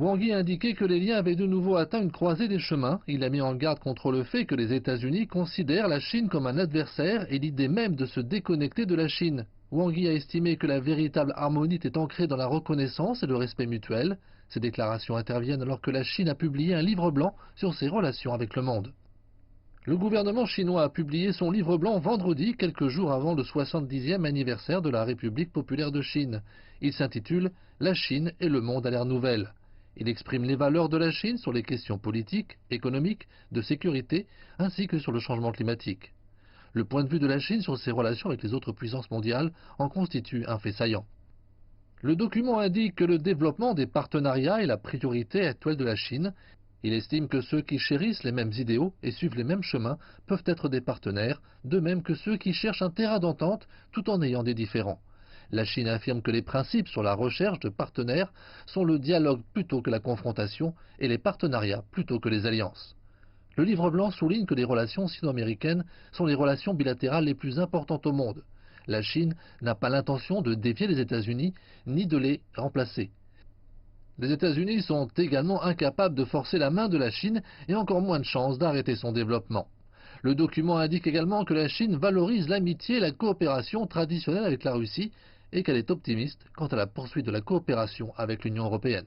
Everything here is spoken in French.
Wang Yi a indiqué que les liens avaient de nouveau atteint une croisée des chemins. Il a mis en garde contre le fait que les États-Unis considèrent la Chine comme un adversaire et l'idée même de se déconnecter de la Chine. Wang Yi a estimé que la véritable harmonie était ancrée dans la reconnaissance et le respect mutuel. Ces déclarations interviennent alors que la Chine a publié un livre blanc sur ses relations avec le monde. Le gouvernement chinois a publié son livre blanc vendredi, quelques jours avant le 70e anniversaire de la République populaire de Chine. Il s'intitule « La Chine et le monde à l'ère nouvelle ». Il exprime les valeurs de la Chine sur les questions politiques, économiques, de sécurité, ainsi que sur le changement climatique. Le point de vue de la Chine sur ses relations avec les autres puissances mondiales en constitue un fait saillant. Le document indique que le développement des partenariats est la priorité actuelle de la Chine. Il estime que ceux qui chérissent les mêmes idéaux et suivent les mêmes chemins peuvent être des partenaires, de même que ceux qui cherchent un terrain d'entente tout en ayant des différends. La Chine affirme que les principes sur la recherche de partenaires sont le dialogue plutôt que la confrontation et les partenariats plutôt que les alliances. Le livre blanc souligne que les relations sino-américaines sont les relations bilatérales les plus importantes au monde. La Chine n'a pas l'intention de défier les États-Unis ni de les remplacer. Les États-Unis sont également incapables de forcer la main de la Chine et encore moins de chances d'arrêter son développement. Le document indique également que la Chine valorise l'amitié et la coopération traditionnelle avec la Russie et qu'elle est optimiste quant à la poursuite de la coopération avec l'Union européenne.